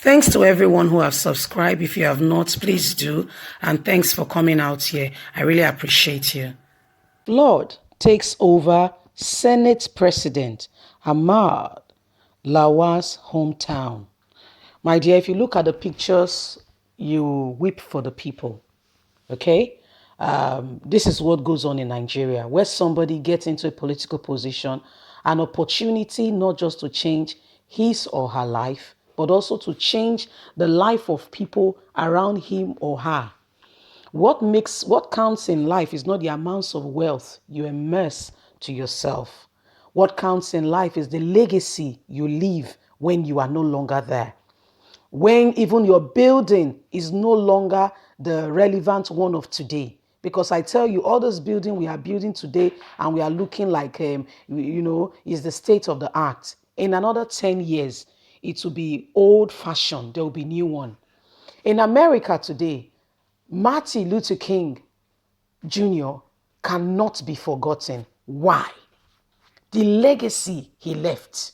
Thanks to everyone who have subscribed. If you have not, please do. And thanks for coming out here. I really appreciate you. Lord takes over Senate President Ahmad Lawan's hometown. My dear, if you look at the pictures, you weep for the people. Okay? This is what goes on in Nigeria, where somebody gets into a political position, an opportunity not just to change his or her life, but also to change the life of people around him or her. What counts in life is not the amounts of wealth you immerse to yourself. What counts in life is the legacy you leave when you are no longer there. When even your building is no longer the relevant one of today. Because I tell you, all this building we are building today and we are looking like, is the state of the art. In another 10 years, it will be old fashioned. There will be new one. In America today, Martin Luther King Jr. cannot be forgotten. Why? The legacy he left.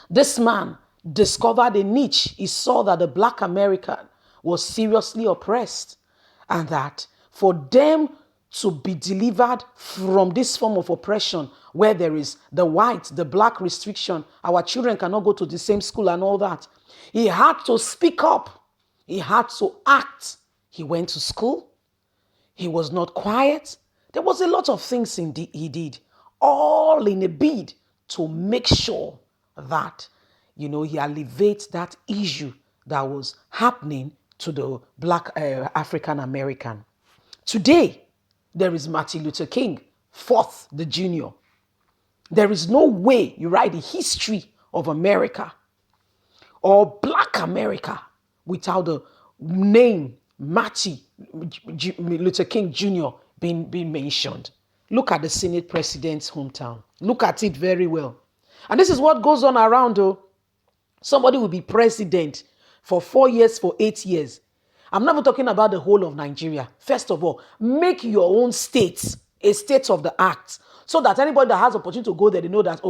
This man discovered a niche. He saw that the Black American was seriously oppressed and that for them to be delivered from this form of oppression where there is the white, the black restriction, our children cannot go to the same school and all that. He had to speak up. He had to act. He went to school. He was not quiet. There was a lot of things he did, all in a bid to make sure that, he alleviates that issue that was happening to the Black African American. Today, there is Martin Luther King, fourth, the junior. There is no way you write the history of America or Black America without the name Martin Luther King Jr. being mentioned. Look at the Senate president's hometown. Look at it very well. And this is what goes on around, though. Somebody will be president for 4 years, for 8 years. I'm not even talking about the whole of Nigeria. First of all, make your own state a state of the art so that anybody that has opportunity to go there, they know that,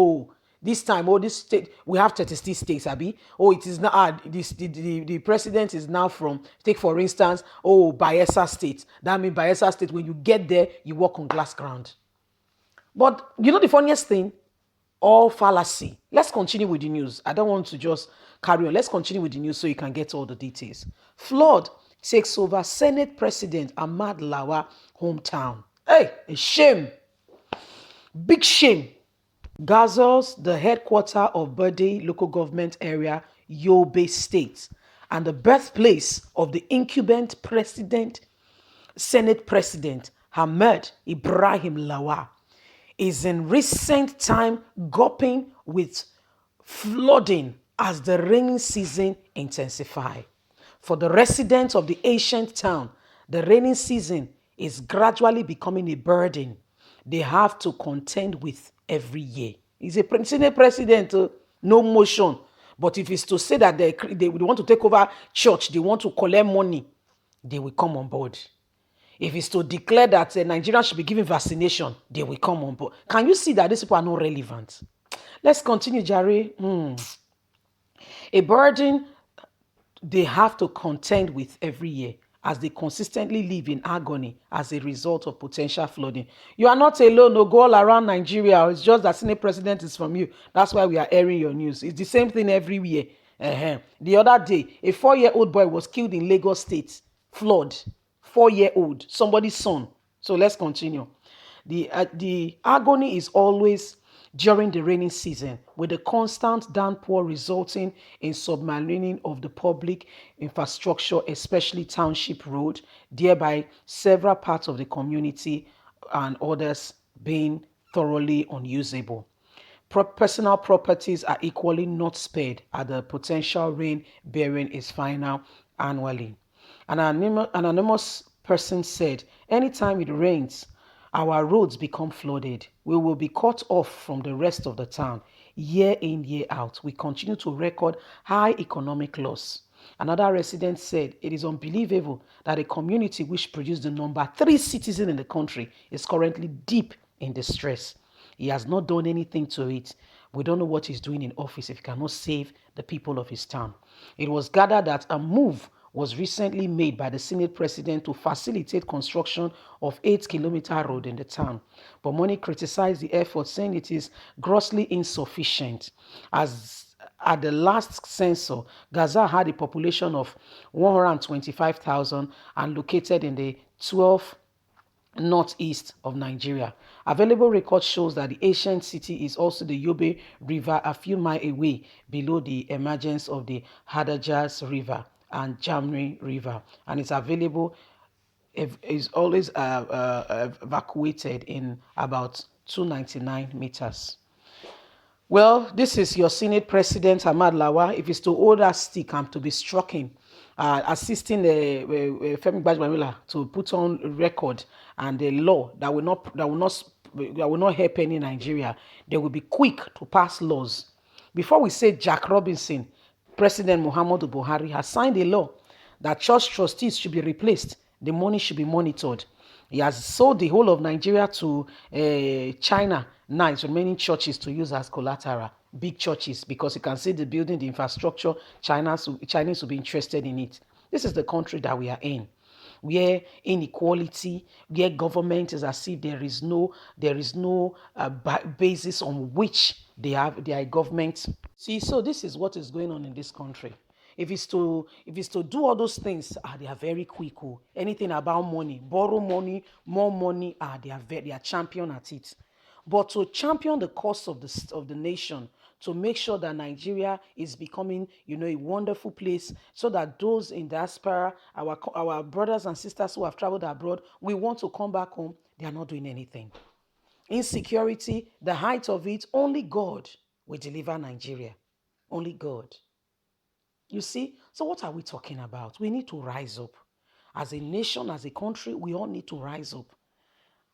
this time, this state, we have 36 states, Abi. It is now, the president is now from, take for instance, Bayelsa State. That means Bayelsa State, when you get there, you walk on glass ground. But you know the funniest thing? All fallacy. Let's continue with the news. I don't want to just carry on. Let's continue with the news so you can get all the details. Flood takes over Senate President Ahmad Lawan hometown. Hey, a shame. Big shame. Gazals, the headquarters of Berde local government area, Yobe State, and the birthplace of the incumbent Senate President Ahmed Ibrahim Lawan, is in recent time gulping with flooding as the rainy season intensifies. For the residents of the ancient town, the rainy season is gradually becoming a burden they have to contend with every year. He's a Senate president, no motion. But if it's to say that they want to take over church, they want to collect money, they will come on board. If it's to declare that Nigerians should be given vaccination, they will come on board. Can you see that these people are not relevant? Let's continue, Jerry. A burden they have to contend with every year as they consistently live in agony as a result of potential flooding. You are not alone. No, go all around Nigeria. It's just that Senate president is from you. That's why we are airing your news. It's the same thing every year. The other day, a 4-year-old boy was killed in Lagos State. Flood. 4-year-old. Somebody's son. So let's continue. The agony is always during the rainy season, with the constant downpour resulting in submarining of the public infrastructure, especially township road, thereby several parts of the community and others being thoroughly unusable. Personal properties are equally not spared as the potential rain bearing is final annually. An anonymous person said, anytime it rains, our roads become flooded. We will be cut off from the rest of the town. Year in, year out, we continue to record high economic loss. Another resident said, it is unbelievable that a community which produced the number 3 citizen in the country is currently deep in distress. He has not done anything to it. We don't know what he's doing in office if he cannot save the people of his town. It was gathered that a move was recently made by the Senate president to facilitate construction of 8-kilometer road in the town. But many criticized the effort, saying it is grossly insufficient. As at the last census, Gaza had a population of 125,000 and located in the 12 northeast of Nigeria. Available record shows that the ancient city is also the Yobe River a few miles away below the emergence of the Hadajaz River and Jamri River, and it's available is always evacuated in about 299 meters. Well, this is your Senate President, Ahmad Lawan. If it's to hold that stick and to be struck him, assisting Femi Gbajúmọ̀ to put on record and a law that will not help any Nigeria, they will be quick to pass laws. Before we say Jack Robinson, President Muhammadu Buhari has signed a law that church trustees should be replaced. The money should be monitored. He has sold the whole of Nigeria to China. Now it's remaining churches to use as collateral. Big churches, because you can see the building, the infrastructure, Chinese will be interested in it. This is the country that we are in, where inequality, where government is as if there is no basis on which they have their government. See, so this is what is going on in this country. If it's to do all those things, they are very quick. Oh. Anything about money, borrow money, more money, they are champion at it. But to champion the cause of the nation, to make sure that Nigeria is becoming, a wonderful place, so that those in diaspora, our brothers and sisters who have traveled abroad, we want to come back home, they are not doing anything. Insecurity, the height of it, only God will deliver Nigeria. Only God. You see? So what are we talking about? We need to rise up. As a nation, as a country, we all need to rise up.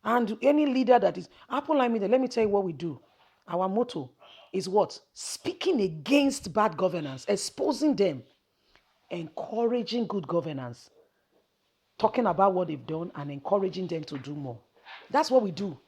And any leader that is Apple Line Media, let me tell you what we do. Our motto is what? Speaking against bad governance, exposing them, encouraging good governance, talking about what they've done and encouraging them to do more. That's what we do.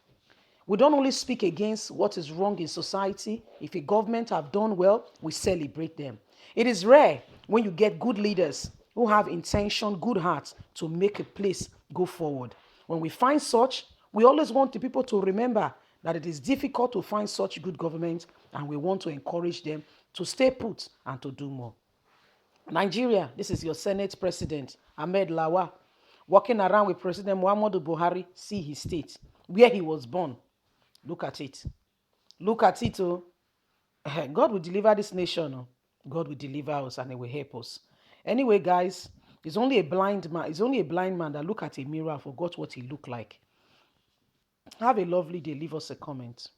We don't only speak against what is wrong in society. If a government have done well, we celebrate them. It is rare when you get good leaders who have intention, good hearts to make a place go forward. When we find such, we always want the people to remember that it is difficult to find such good government, and we want to encourage them to stay put and to do more. Nigeria, this is your Senate President, Ahmed Lawan, walking around with President Muhammadu Buhari. See his state, where he was born. Look at it. Look at it. Oh. God will deliver this nation. Oh. God will deliver us and he will help us. Anyway, guys, it's only a blind man. It's only a blind man that look at a mirror and forgot what he looked like. Have a lovely day. Leave us a comment.